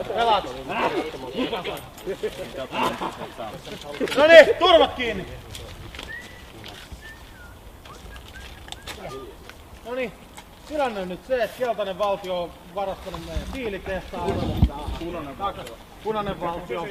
Pelaat. No niin, turvat kiinni. No niin, tilanne on nyt se, että keltainen valtio on varastanut meidän siilitehtaan. Punainen valtio.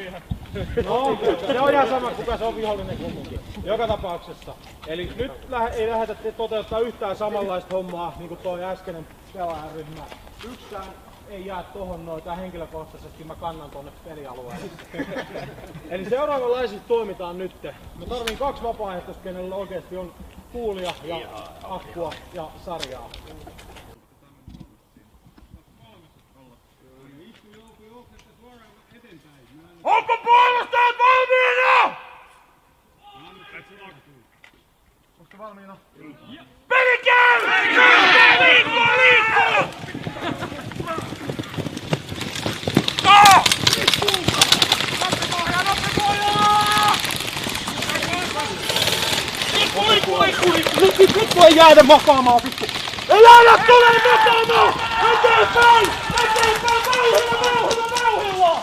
No, se on ihan sama, kuka se on vihollinen kumminkin. Joka tapauksessa. Eli nyt ei lähdetä toteuttaa yhtään samanlaista hommaa, niin kuin toi äskeinen pelaajaryhmä. Yksikään ei jää tohon noin, tää henkilökohtaisesti mä kannan tonne pelialueelle. Eli seuraavanlaisesti toimitaan nyt. Mä tarviin 2 vapaaehtoista, kenellä oikeesti on tuulia ja akkua ja sarjaa. Onko puolustajat valmiina? Onko valmiina? Peli käy! Liikkuu! Vittu ei jäädä makaamaan, vittu! Ei jäädä tulee makaamaan! Eteenpäin! Eteenpäin! Vauhdilla!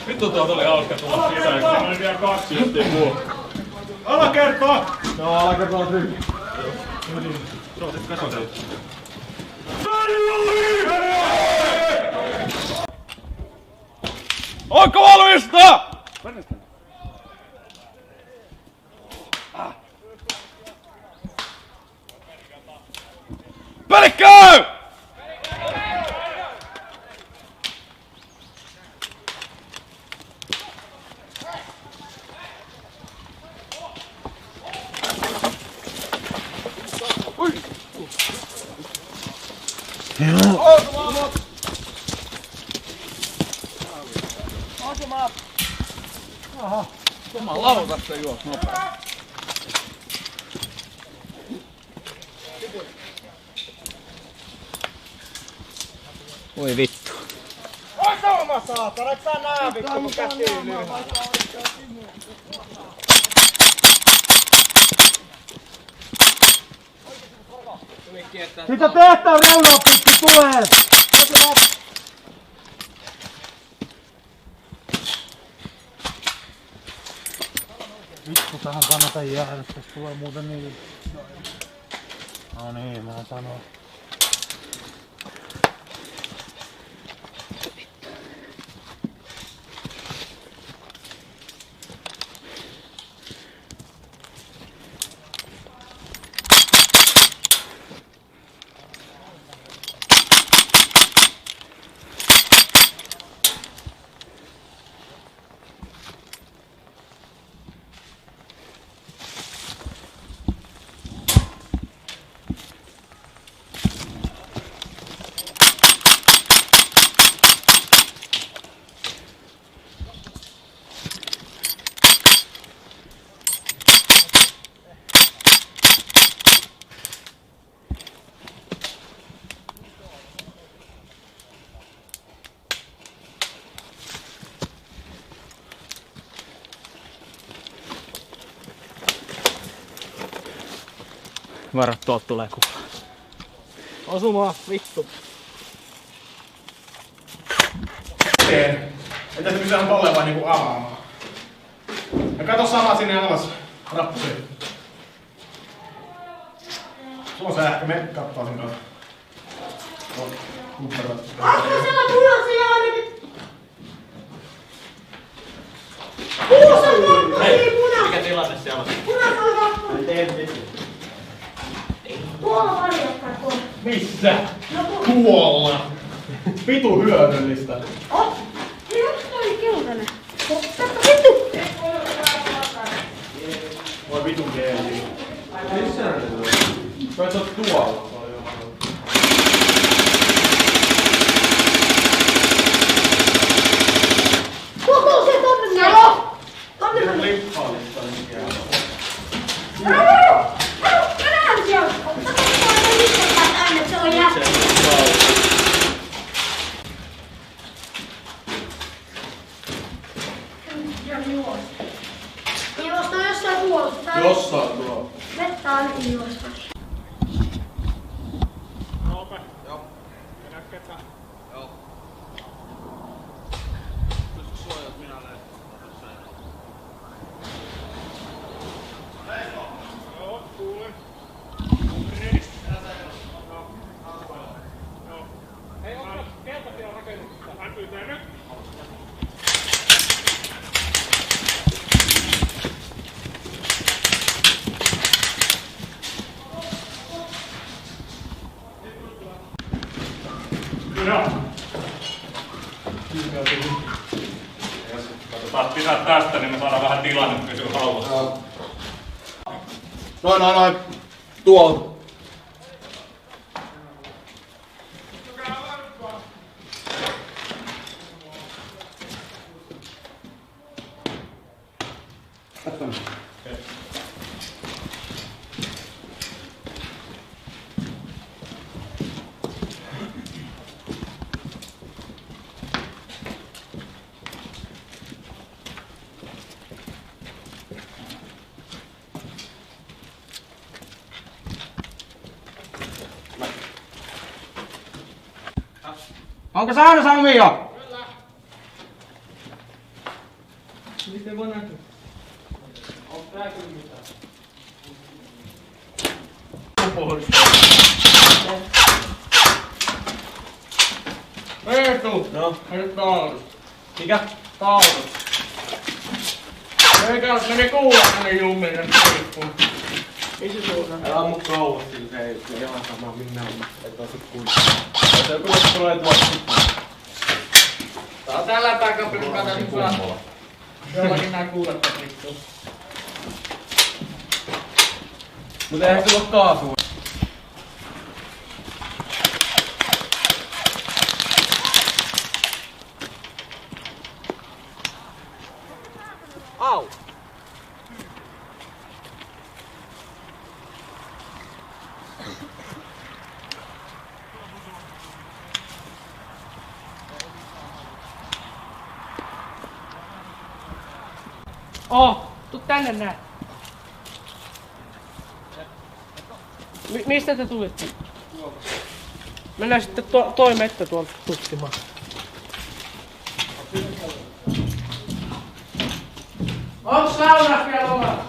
Vittu tuolta oli hauska tulla sisään, siinä oli vielä 2 juttia muu. Alakerta! No alakerta on tyhjä. Se on sit kasoteltu. Onko valmista? Peli käy! Jumalauta tässä juos nopea. Voi vittu. Oi sauma saatana, et sä nää vittu kun käsiin lyhää. Sitä tehtaan reunaa pitkin tulee! Vittu tähän kannata jäädä, tästä tulee muuten niin. No niin, mä sanoin. Varo, tuolta tulee kuva. Osumaa, vittu. Että se pitää tolleen vaan niinku avaamaan. Ja kato sama sinne alas. Rappusi. Sulla on sähkö, me kattoo sen kanssa. Siellä punaisia ainakin. Punaisella ei punaisella. Mikä tilanne siellä on? Punaisella rappu. Tuolla varjattaa tuolla. Missä? No Tuolla. Vitu hyödyllistä. Oh. Hei, onks toi keltainen? Vittu! Voi vitun geeli. Missä ne on? Kai sä oot tuolla. Koko se tonne joo! Tonne Se meni. lippaalista on mikään. Tänään siellä! Ottakaa tuolla lippaa tänne, se on jättä. Juosta jossain tuolla. Jossain tuolla. Vettä ainakin juosta. Katsotaan pitää tästä, niin me saadaan vähän tilanne pysyä hauvassa. Noin. Tuolta. Onko saanut Samio? Kyllä. Mistä ei voi näkyä? Onko tää kyllä mitään? Eetu! No. Nyt taudut. Mikä? Taudut. Eikä meni kuulla tänne jummiin tänne huippuun. Ei se suuna. Älä ammu kauas, sillä se ei ihan sama minne on. Et oo sit kunnossa. Se joku tulee tuolta. Tää on tällä pääkapelin katsotaan hyvää. Jollakin nää kuulettaa vittu. Mut eihän sulla oo kaasua. Au! Tuu tänne näin. Mistä te tulitte? Mennään sitten toi mettä tuolta tutkimaan. Onks saunas vielä omassa?